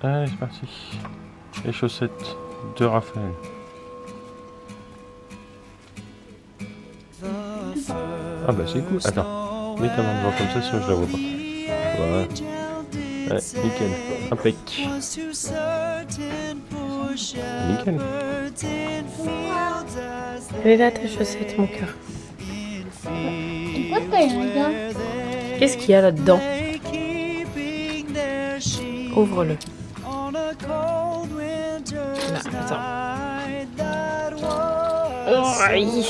Allez, c'est parti. Les chaussettes de Raphaël. Ah bah c'est cool. Attends, mets ta main devant comme ça, sinon je la vois pas. Voilà. Ouais, nickel. Impec. Nickel. Elle est là ta chaussette, mon cœur. Qu'est-ce qu'il y a là-dedans? Ouvre-le. Là, attends. Oh, aïe.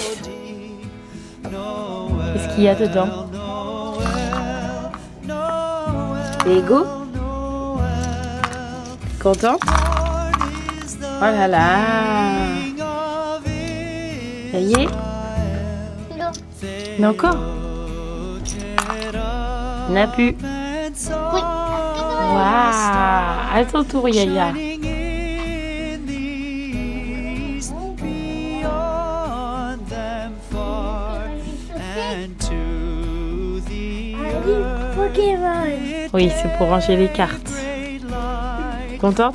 Qu'est-ce qu'il y a dedans? Lego? Content? Oh là là! Ça y est? Non. Mais encore? N'a plus. Oui. Waouh! À ton tour, Yaya. Pokémon. Oui, c'est pour ranger les cartes. Contente?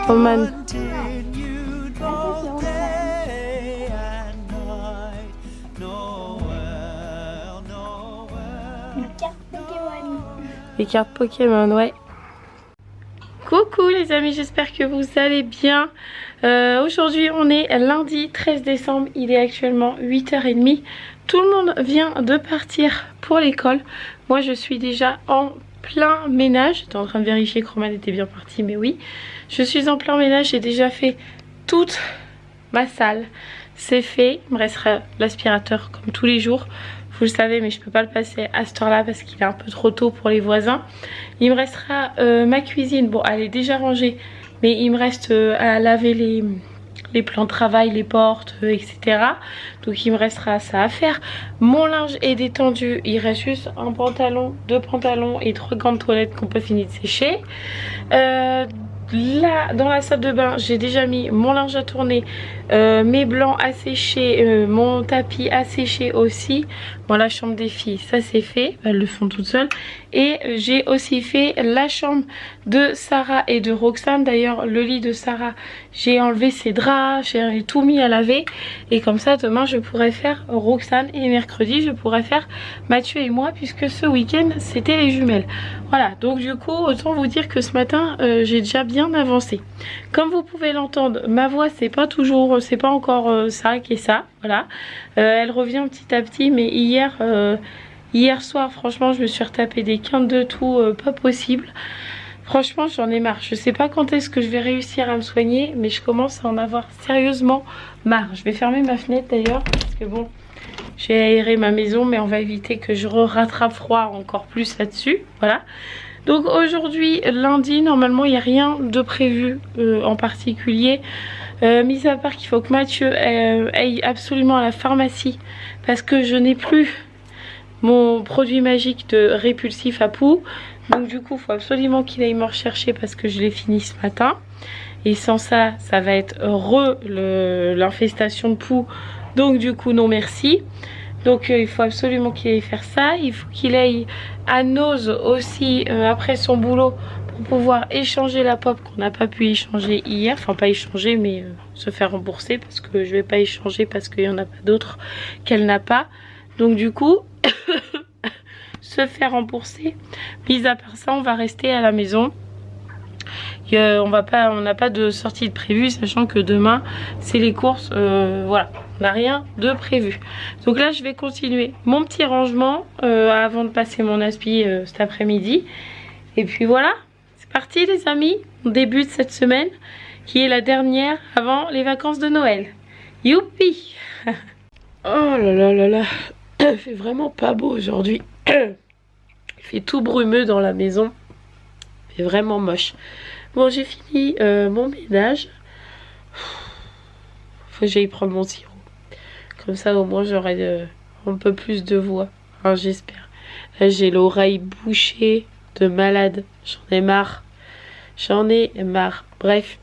Oh man. Les cartes Pokémon, ouais. Coucou les amis, j'espère que vous allez bien. Aujourd'hui on est lundi 13 décembre, il est actuellement 8h30. Tout le monde vient de partir pour l'école. Moi je suis déjà en plein ménage. J'étais en train de vérifier que Roman était bien parti, mais oui. Je suis en plein ménage, j'ai déjà fait toute ma salle. C'est fait, il me restera l'aspirateur comme tous les jours. Vous le savez, mais je peux pas le passer à cette heure-là parce qu'il est un peu trop tôt pour les voisins. Il me restera ma cuisine. Bon, elle est déjà rangée, mais il me reste à laver les plans de travail, les portes, etc. Donc il me restera ça à faire. Mon linge est détendu. Il reste juste un pantalon, 2 pantalons et 3 gants de toilette qu'on peut finir de sécher. Là, dans la salle de bain, j'ai déjà mis mon linge à tourner, mes blancs à sécher, mon tapis à sécher aussi. Bon, la chambre des filles, ça c'est fait, elles le font toutes seules. Et j'ai aussi fait la chambre de Sarah et de Roxane. D'ailleurs, le lit de Sarah, j'ai enlevé ses draps, j'ai tout mis à laver. Et comme ça, demain, je pourrais faire Roxane et mercredi, je pourrais faire Mathieu et moi, puisque ce week-end, c'était les jumelles. Voilà, donc du coup, autant vous dire que ce matin, j'ai déjà bien avancé. Comme vous pouvez l'entendre, ma voix, c'est pas toujours, c'est pas encore ça qui est ça, voilà. Elle revient petit à petit, mais hier soir, franchement, je me suis retapé des quintes de tout, pas possible. Franchement, j'en ai marre. Je sais pas quand est-ce que je vais réussir à me soigner, mais je commence à en avoir sérieusement marre. Je vais fermer ma fenêtre d'ailleurs, parce que bon, j'ai aéré ma maison, mais on va éviter que je rattrape froid encore plus là-dessus. Voilà. Donc aujourd'hui, lundi, normalement, il n'y a rien de prévu en particulier. Mis à part qu'il faut que Mathieu aille absolument à la pharmacie, parce que je n'ai plus mon produit magique de répulsif à poux. Donc du coup, il faut absolument qu'il aille me rechercher parce que je l'ai fini ce matin. Et sans ça, ça va être l'infestation de poux. Donc du coup, non merci. Donc il faut absolument qu'il aille faire ça. Il faut qu'il aille à Nose aussi après son boulot pour pouvoir échanger la pop qu'on n'a pas pu échanger hier. Enfin pas échanger mais se faire rembourser parce que je vais pas échanger parce qu'il n'y en a pas d'autres qu'elle n'a pas. Donc du coup se faire rembourser. Mis à part ça, on va rester à la maison. On n'a pas de sortie de prévu, sachant que demain c'est les courses. Voilà, on n'a rien de prévu. Donc là, je vais continuer mon petit rangement avant de passer mon aspi cet après-midi. Et puis voilà, c'est parti les amis. On débute cette semaine qui est la dernière avant les vacances de Noël. Youpi. Oh là là là là, il fait vraiment pas beau aujourd'hui. Il fait tout brumeux dans la maison. Il fait vraiment moche. Bon, j'ai fini mon ménage. Faut que j'aille prendre mon sirop. Comme ça, au moins, j'aurai un peu plus de voix. Enfin, j'espère. Là, j'ai l'oreille bouchée. de malade. J'en ai marre. J'en ai marre. Bref.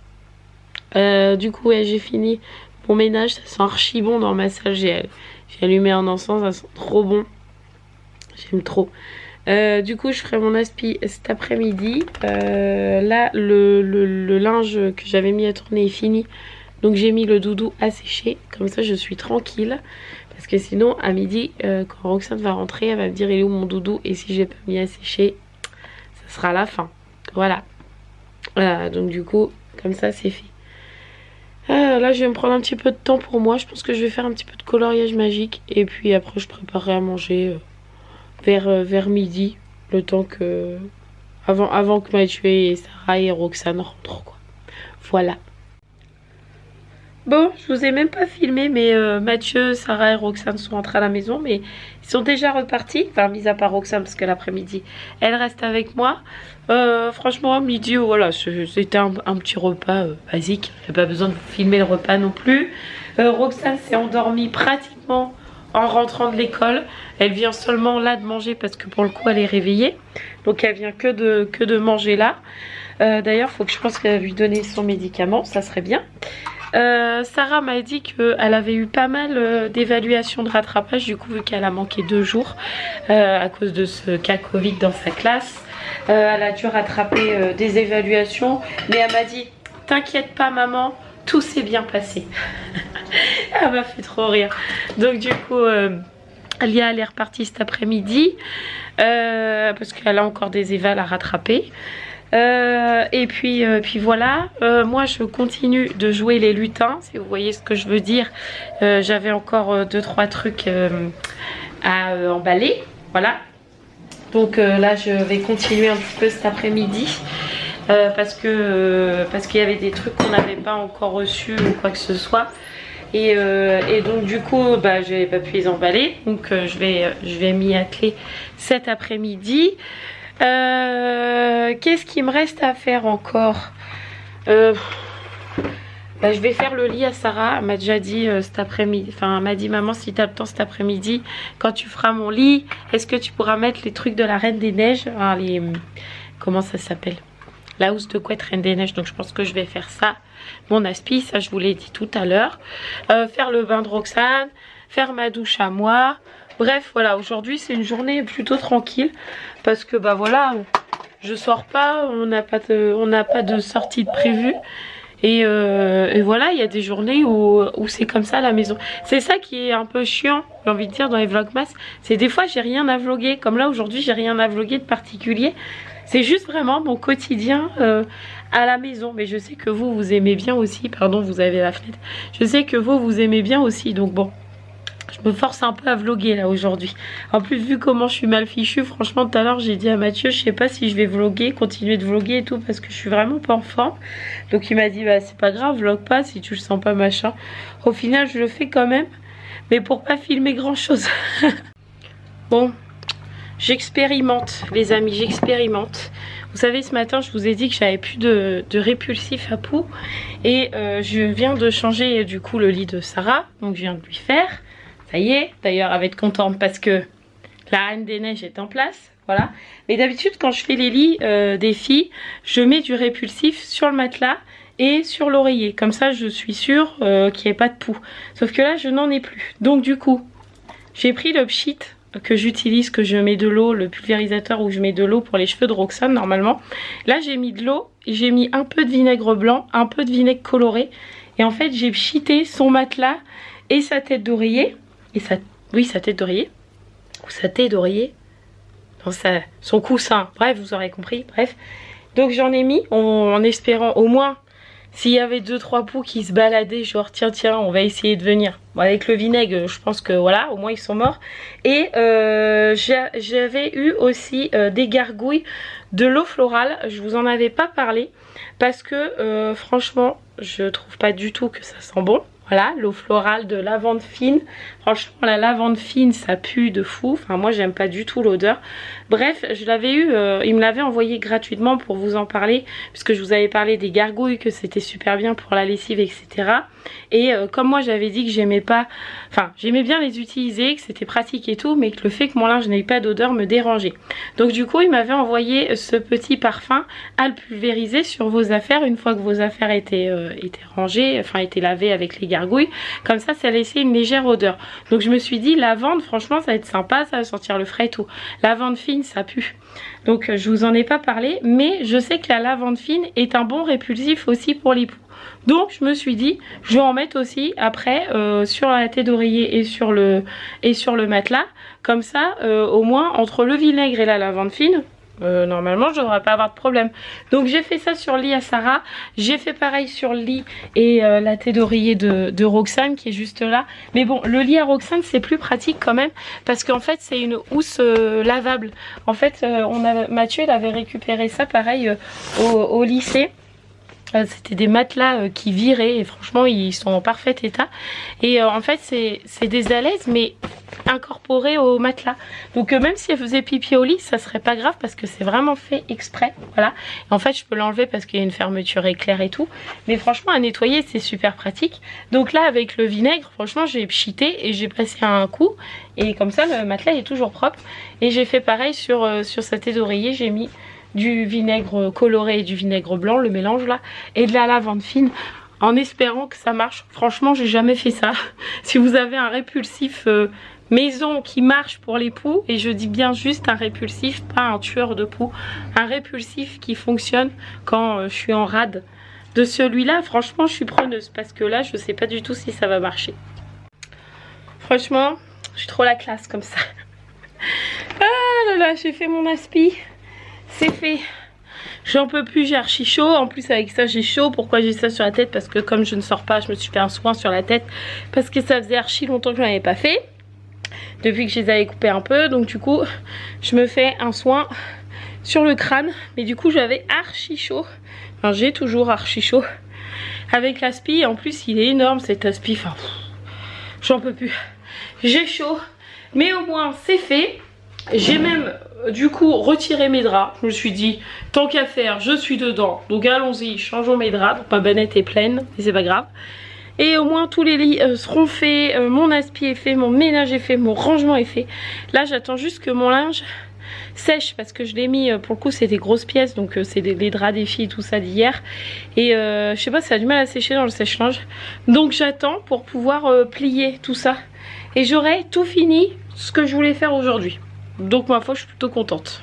Du coup, ouais, j'ai fini mon ménage. Ça sent archi bon dans ma salle. J'ai allumé un encens. Ça sent trop bon. J'aime trop. Du coup, je ferai mon aspi cet après-midi. Là, le linge que j'avais mis à tourner est fini. Donc, j'ai mis le doudou à sécher. Comme ça, je suis tranquille. Parce que sinon, à midi, quand Roxane va rentrer, elle va me dire il est où mon doudou. Et si j'ai pas mis à sécher, ça sera la fin. Voilà. Donc, du coup, comme ça, c'est fait. Là, je vais me prendre un petit peu de temps pour moi. Je pense que je vais faire un petit peu de coloriage magique. Et puis après, je préparerai à manger vers midi. Le temps que... Avant que Mathieu et Sarah et Roxane rentrent, quoi. Voilà. Bon, je vous ai même pas filmé, mais Mathieu, Sarah et Roxane sont rentrés à la maison, mais ils sont déjà repartis. Enfin, mis à part Roxane, parce que l'après-midi, elle reste avec moi. Franchement, midi, voilà, c'était un petit repas basique. Il n'y a pas besoin de filmer le repas non plus. Roxane s'est endormie pratiquement en rentrant de l'école. Elle vient seulement là de manger parce que pour le coup, elle est réveillée. Donc, elle vient que de manger là. D'ailleurs, il faut que je pense qu'elle va lui donner son médicament, ça serait bien. Sarah m'a dit qu'elle avait eu pas mal d'évaluations de rattrapage, du coup vu qu'elle a manqué 2 jours à cause de ce cas Covid dans sa classe. Elle a dû rattraper des évaluations, mais elle m'a dit t'inquiète pas maman, tout s'est bien passé. Elle m'a fait trop rire. Donc du coup Lia elle est repartie cet après-midi parce qu'elle a encore des évals à rattraper. Et puis voilà, moi je continue de jouer les lutins, si vous voyez ce que je veux dire. J'avais encore 2-3 trucs à emballer, voilà. Donc là je vais continuer un petit peu cet après-midi parce qu'il y avait des trucs qu'on n'avait pas encore reçus ou quoi que ce soit. Et donc du coup bah, je n'avais pas pu les emballer, donc je vais m'y atteler cet après-midi. Qu'est-ce qu'il me reste à faire encore? Bah, je vais faire le lit à Sarah. Elle m'a déjà dit cet après-midi, enfin elle m'a dit maman si tu as le temps cet après-midi, quand tu feras mon lit, est-ce que tu pourras mettre les trucs de la Reine des Neiges, enfin, les... comment ça s'appelle, la housse de couette Reine des Neiges. Donc je pense que je vais faire ça, mon aspi, ça je vous l'ai dit tout à l'heure. Faire le bain de Roxane, faire ma douche à moi. Bref, voilà, aujourd'hui c'est une journée plutôt tranquille parce que bah voilà, je sors pas, on n'a pas de sortie de prévue et voilà, il y a des journées où c'est comme ça à la maison. C'est ça qui est un peu chiant, j'ai envie de dire, dans les vlogmas, c'est des fois j'ai rien à vlogger, comme là aujourd'hui j'ai rien à vlogger de particulier. C'est juste vraiment mon quotidien à la maison. Mais je sais que vous aimez bien aussi, pardon, vous avez la fenêtre, je sais que vous aimez bien aussi, donc bon. Je me force un peu à vlogger là aujourd'hui. En plus vu comment je suis mal fichue, franchement tout à l'heure j'ai dit à Mathieu je sais pas si je vais vlogger, continuer de vlogger et tout parce que je suis vraiment pas en forme. Donc il m'a dit bah c'est pas grave, vlog pas si tu le sens pas machin. Au final je le fais quand même, mais pour pas filmer grand chose. Bon, j'expérimente les amis, j'expérimente. Vous savez ce matin je vous ai dit que j'avais plus de répulsif à poux. Et je viens de changer du coup le lit de Sarah, donc je viens de lui faire. Ça y est, d'ailleurs elle va être contente parce que la Reine des Neiges est en place, voilà. Mais d'habitude quand je fais les lits des filles, je mets du répulsif sur le matelas et sur l'oreiller. Comme ça je suis sûre qu'il n'y ait pas de poux. Sauf que là je n'en ai plus. Donc du coup, j'ai pris le pchit que j'utilise, que je mets de l'eau, le pulvérisateur où je mets de l'eau pour les cheveux de Roxane normalement. Là j'ai mis de l'eau, j'ai mis un peu de vinaigre blanc, un peu de vinaigre coloré. Et en fait j'ai pchité son matelas et sa tête d'oreiller. Et oui, sa tête d'oreiller, ou sa tête d'oreiller, non, son coussin, bref, vous aurez compris, bref. Donc j'en ai mis en espérant au moins, s'il y avait 2-3 poux qui se baladaient, genre tiens, on va essayer de venir. Bon, avec le vinaigre, je pense que voilà, au moins ils sont morts. Et j'avais eu aussi des gargouilles de l'eau florale, je vous en avais pas parlé, parce que franchement, je trouve pas du tout que ça sent bon. Voilà, l'eau florale de lavande fine. Franchement, la lavande fine, ça pue de fou. Enfin, moi, j'aime pas du tout l'odeur. Bref, je l'avais eu, il me l'avait envoyé gratuitement pour vous en parler. Puisque je vous avais parlé des gargouilles, que c'était super bien pour la lessive, etc. Et comme moi, j'avais dit que j'aimais pas... Enfin, j'aimais bien les utiliser, que c'était pratique et tout. Mais que le fait que mon linge n'ait pas d'odeur me dérangeait. Donc du coup, il m'avait envoyé ce petit parfum à le pulvériser sur vos affaires. Une fois que vos affaires étaient rangées, enfin, étaient lavées avec les gargouilles. Comme ça laissait une légère odeur. Donc je me suis dit, lavande, franchement, ça va être sympa, ça va sentir le frais et tout. Lavande fine, ça pue. Donc je vous en ai pas parlé, mais je sais que la lavande fine est un bon répulsif aussi pour les poux. Donc je me suis dit, je vais en mettre aussi après sur la tête d'oreiller et sur le matelas. Comme ça, au moins, entre le vinaigre et la lavande fine, normalement je devrais pas avoir de problème. Donc j'ai fait ça sur le lit à Sarah. J'ai fait pareil sur le lit et la tête d'oreiller de Roxane qui est juste là. Mais bon, le lit à Roxane c'est plus pratique quand même. Parce qu'en fait c'est une housse lavable. En fait Mathieu il avait récupéré ça pareil au lycée. C'était des matelas qui viraient et franchement ils sont en parfait état. Et en fait c'est des alaises mais incorporées au matelas. Donc même si elle faisait pipi au lit ça serait pas grave parce que c'est vraiment fait exprès. Voilà. Et en fait je peux l'enlever parce qu'il y a une fermeture éclair et tout. Mais franchement à nettoyer c'est super pratique. Donc là avec le vinaigre franchement j'ai pchité et j'ai passé un coup. Et comme ça le matelas est toujours propre. Et j'ai fait pareil sur sa tête d'oreiller. J'ai mis du vinaigre coloré et du vinaigre blanc, le mélange là, et de la lavande fine en espérant que ça marche. Franchement j'ai jamais fait ça. Si vous avez un répulsif maison qui marche pour les poux, et je dis bien juste un répulsif, pas un tueur de poux, un répulsif qui fonctionne quand je suis en rade de celui-là, franchement je suis preneuse parce que là je sais pas du tout si ça va marcher. Franchement je suis trop la classe comme ça. Ah là là, j'ai fait mon aspi. C'est fait. J'en peux plus, j'ai archi chaud. En plus avec ça j'ai chaud. Pourquoi j'ai ça sur la tête? Parce que comme je ne sors pas, je me suis fait un soin sur la tête. Parce que ça faisait archi longtemps que je n'en avais pas fait. Depuis que je les avais coupés un peu. Donc du coup je me fais un soin sur le crâne. Mais du coup j'avais archi chaud. Enfin j'ai toujours archi chaud. Avec l'aspi. En plus il est énorme cet aspi. Enfin j'en peux plus. J'ai chaud. Mais au moins c'est fait. J'ai même du coup retiré mes draps. Je me suis dit tant qu'à faire je suis dedans. Donc allons-y, changeons mes draps. Donc ma bannette est pleine mais c'est pas grave. Et au moins tous les lits seront faits. Mon aspi est fait, mon ménage est fait, mon rangement est fait. Là j'attends juste que mon linge sèche parce que je l'ai mis, pour le coup c'est des grosses pièces. Donc c'est les draps des filles tout ça d'hier. Et je sais pas, ça a du mal à sécher dans le sèche-linge. Donc j'attends pour pouvoir plier tout ça. Et j'aurai tout fini ce que je voulais faire aujourd'hui. Donc ma foi je suis plutôt contente.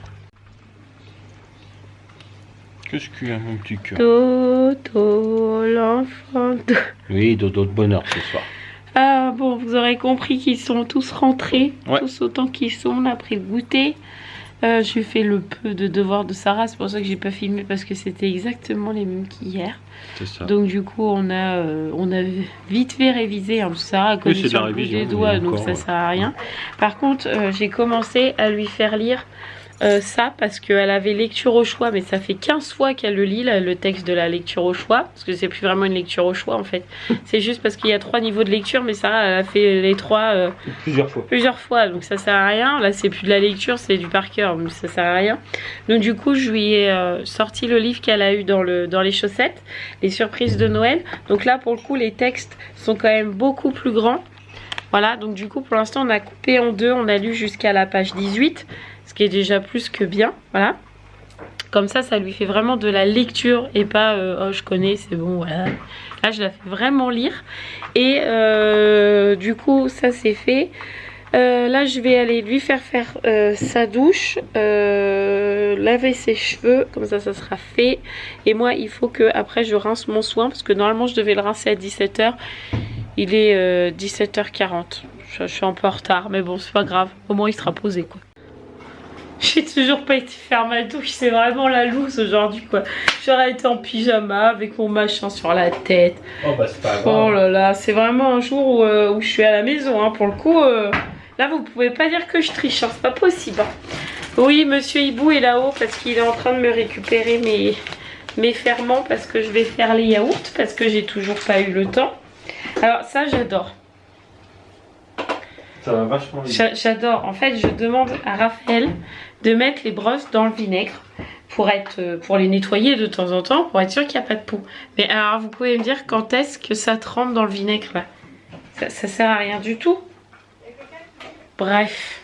Qu'est-ce qu'il y a mon petit cœur? Dodo, l'enfant de... Oui, dodo de bonheur ce soir. Ah bon, vous aurez compris qu'ils sont tous rentrés. Ouais. Tous autant qu'ils sont, on a pris le goûter. J'ai fait le peu de devoirs de Sarah, c'est pour ça que j'ai pas filmé parce que c'était exactement les mêmes qu'hier. C'est ça. Donc du coup on a vite fait réviser hein, Sarah a connu sur le bout des doigts donc ça sert à rien. Par contre j'ai commencé à lui faire lire ça parce qu'elle avait lecture au choix mais ça fait 15 fois qu'elle le lit là, le texte de la lecture au choix parce que c'est plus vraiment une lecture au choix en fait. C'est juste parce qu'il y a 3 niveaux de lecture mais Sarah elle a fait les 3 plusieurs fois donc ça sert à rien. Là c'est plus de la lecture c'est du par cœur mais ça sert à rien. Donc du coup je lui ai sorti le livre qu'elle a eu dans les chaussettes, les surprises de Noël. Donc là pour le coup les textes sont quand même beaucoup plus grands. Voilà donc du coup pour l'instant on a coupé en deux, on a lu jusqu'à la page 18. Ce qui est déjà plus que bien, voilà. Comme ça lui fait vraiment de la lecture et pas oh je connais, c'est bon, voilà. Là je la fais vraiment lire. Et du coup ça c'est fait. Là je vais aller lui faire sa douche, laver ses cheveux, comme ça sera fait. Et moi il faut que après je rince mon soin parce que normalement je devais le rincer à 17 h. Il est 17 h 40. Je suis un peu en retard mais bon c'est pas grave, au moins il sera posé quoi. J'ai toujours pas été faire ma douche, c'est vraiment la loose aujourd'hui quoi. J'aurais été en pyjama avec mon machin sur la tête. Oh bah c'est pas grave. Oh là là, c'est vraiment un jour où je suis à la maison hein. Pour le coup, là vous pouvez pas dire que je triche, hein. C'est pas possible hein. Oui, monsieur Hibou est là-haut parce qu'il est en train de me récupérer mes ferments parce que je vais faire les yaourts parce que j'ai toujours pas eu le temps. Alors ça j'adore. Ça va vachement vite. J'adore. En fait, je demande à Raphaël de mettre les brosses dans le vinaigre pour les nettoyer de temps en temps, pour être sûr qu'il n'y a pas de peau. Mais alors, vous pouvez me dire quand est-ce que ça trempe dans le vinaigre là? Ça sert à rien du tout. Bref,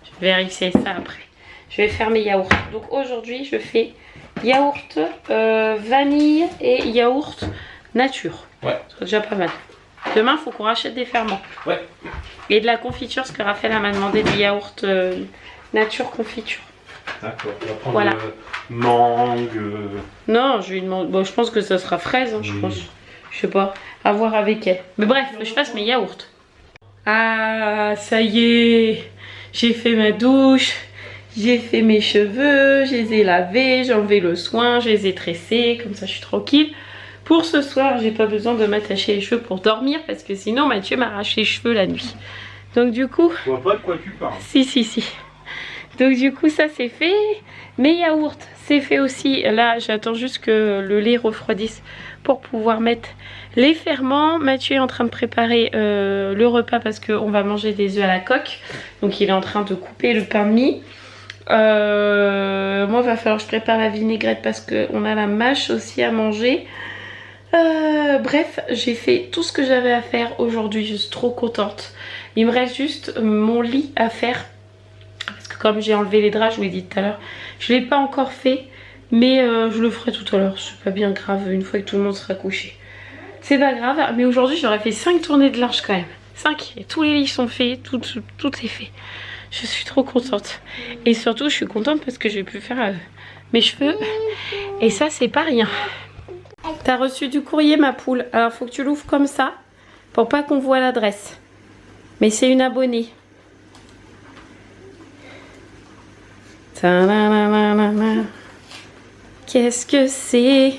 je vais vérifier ça après. Je vais faire mes yaourts. Donc aujourd'hui, je fais yaourt vanille et yaourt nature. Ouais. C'est déjà pas mal. Demain, il faut qu'on rachète des ferments. Ouais. Et de la confiture, parce que Raphaël m'a demandé du yaourt nature confiture. D'accord. On va prendre Voilà. mangue. Non, je lui demande. Bon, je pense que ça sera fraise, hein, je pense. Je sais pas. À voir avec elle. Mais bref, je fasse mes yaourts. Ah, ça y est. J'ai fait ma douche. J'ai fait mes cheveux. Je les ai lavés. J'ai enlevé le soin. Je les ai tressés. Comme ça, je suis tranquille. Pour ce soir, j'ai pas besoin de m'attacher les cheveux pour dormir. Parce que sinon, Mathieu m'arrache les cheveux la nuit. Donc, du coup. Je vois pas de quoi tu parles. Si. Donc du coup ça c'est fait. Mes yaourts c'est fait aussi. Là j'attends juste que le lait refroidisse pour pouvoir mettre les ferments. Mathieu est en train de préparer le repas parce qu'on va manger des œufs à la coque. Donc il est en train de couper le pain de mie. Moi il va falloir que je prépare la vinaigrette parce qu'on a la mâche aussi à manger. Bref, j'ai fait tout ce que j'avais à faire aujourd'hui. Je suis trop contente. Il me reste juste mon lit à faire. Parce que comme j'ai enlevé les draps, je vous l'ai dit tout à l'heure, je ne l'ai pas encore fait, mais je le ferai tout à l'heure. C'est pas bien grave une fois que tout le monde sera couché. C'est pas grave, mais aujourd'hui j'aurais fait 5 tournées de linge quand même. 5, et tous les lits sont faits, tout est fait. Je suis trop contente. Et surtout je suis contente parce que j'ai pu faire mes cheveux. Et ça c'est pas rien. T'as reçu du courrier ma poule. Alors faut que tu l'ouvres comme ça, pour pas qu'on voit l'adresse. Mais c'est une abonnée. Qu'est-ce que c'est?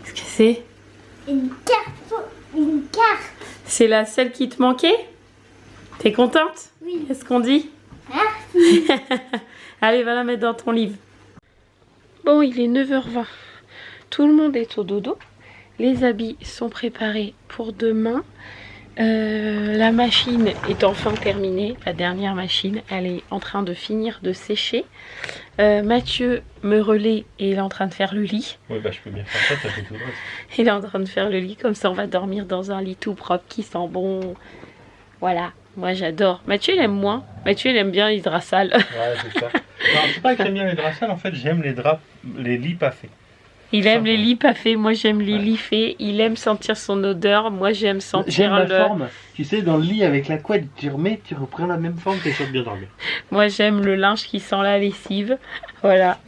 Qu'est-ce que c'est? Une carte. Une carte. C'est la celle qui te manquait? T'es contente? Oui. Qu'est-ce qu'on dit? Merci. Allez, va la mettre dans ton livre. Bon, il est 9h20. Tout le monde est au dodo. Les habits sont préparés pour demain. La machine est enfin terminée. La dernière machine, elle est en train de finir de sécher. Mathieu me relaie et il est en train de faire le lit. Oui, bah je peux bien faire ça, t'as fait tout le reste. Il est en train de faire le lit. Comme ça, on va dormir dans un lit tout propre qui sent bon. Voilà. Moi, j'adore. Mathieu, il aime moins. Mathieu, il aime bien les draps sales. Ouais, c'est ça. Non, c'est pas que j'aime bien les draps sales, en fait, j'aime les lits pas faits. Il aime les lits pas faits, moi j'aime les lits faits. Il aime sentir son odeur, moi j'aime sentir J'aime la forme. Tu sais, dans le lit avec la couette, tu remets, tu reprends la même forme, t'es sûr de bien dormir. Moi j'aime le linge qui sent la lessive. Voilà.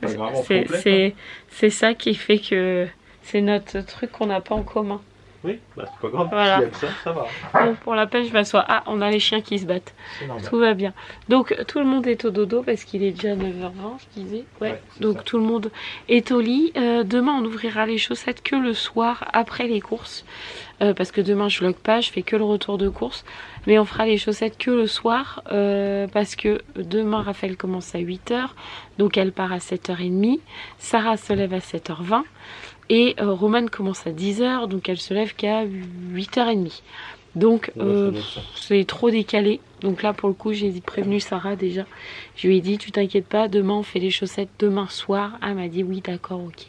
C'est vraiment complet, C'est ça qui fait que c'est notre truc qu'on n'a pas en commun. Oui, bah c'est pas grave. Voilà. S'il y a que ça va. Donc pour la peine, je m'assois. Ah, on a les chiens qui se battent. C'est normal. Tout va bien. Donc tout le monde est au dodo parce qu'il est déjà 9h20, je disais. Ouais. Donc ça. tout le monde est au lit. Demain, on ouvrira les chaussettes que le soir après les courses. Parce que demain, je vlog pas, je fais que le retour de course. Mais on fera les chaussettes que le soir parce que demain, Raphaël commence à 8h. Donc elle part à 7h30. Sarah se lève à 7h20. Et Romane commence à 10h, donc elle se lève qu'à 8h30. Donc c'est trop décalé. Donc là pour le coup j'ai prévenu Sarah déjà. Je lui ai dit tu t'inquiètes pas, demain on fait les chaussettes demain soir. Elle m'a dit oui d'accord ok.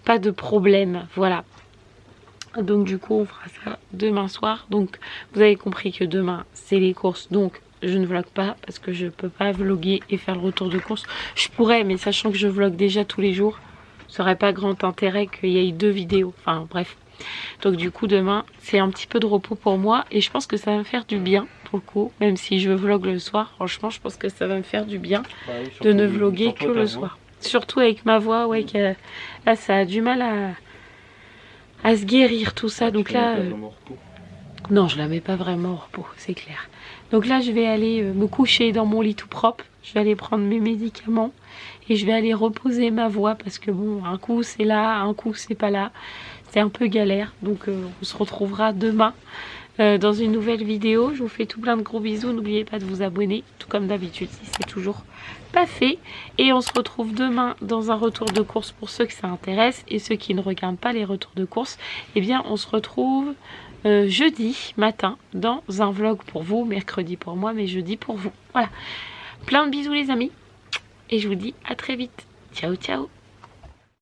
Pas de problème, voilà. Donc du coup on fera ça demain soir. Donc vous avez compris que demain c'est les courses. Donc je ne vlog pas parce que je peux pas vlogger et faire le retour de course. Je pourrais mais sachant que je vlog déjà tous les jours. Ça n'aurait pas grand intérêt qu'il y ait 2 vidéos. Enfin bref. Donc du coup demain c'est un petit peu de repos pour moi. Et je pense que ça va me faire du bien pour le coup. Même si je vlog le soir. Franchement je pense que ça va me faire du bien de ne vlogger que le soir. Surtout avec ma voix. Ouais, là ça a du mal à se guérir tout ça. Donc là... Non, je la mets pas vraiment au repos, c'est clair. Donc là, je vais aller me coucher dans mon lit tout propre. Je vais aller prendre mes médicaments et je vais aller reposer ma voix parce que bon, un coup c'est là, un coup c'est pas là. C'est un peu galère. Donc on se retrouvera demain dans une nouvelle vidéo. Je vous fais tout plein de gros bisous. N'oubliez pas de vous abonner, tout comme d'habitude si c'est toujours pas fait. Et on se retrouve demain dans un retour de course pour ceux que ça intéresse. Et ceux qui ne regardent pas les retours de course, eh bien on se retrouve jeudi matin dans un vlog pour vous, mercredi pour moi, mais jeudi pour vous. Voilà, plein de bisous les amis et je vous dis à très vite. Ciao ciao.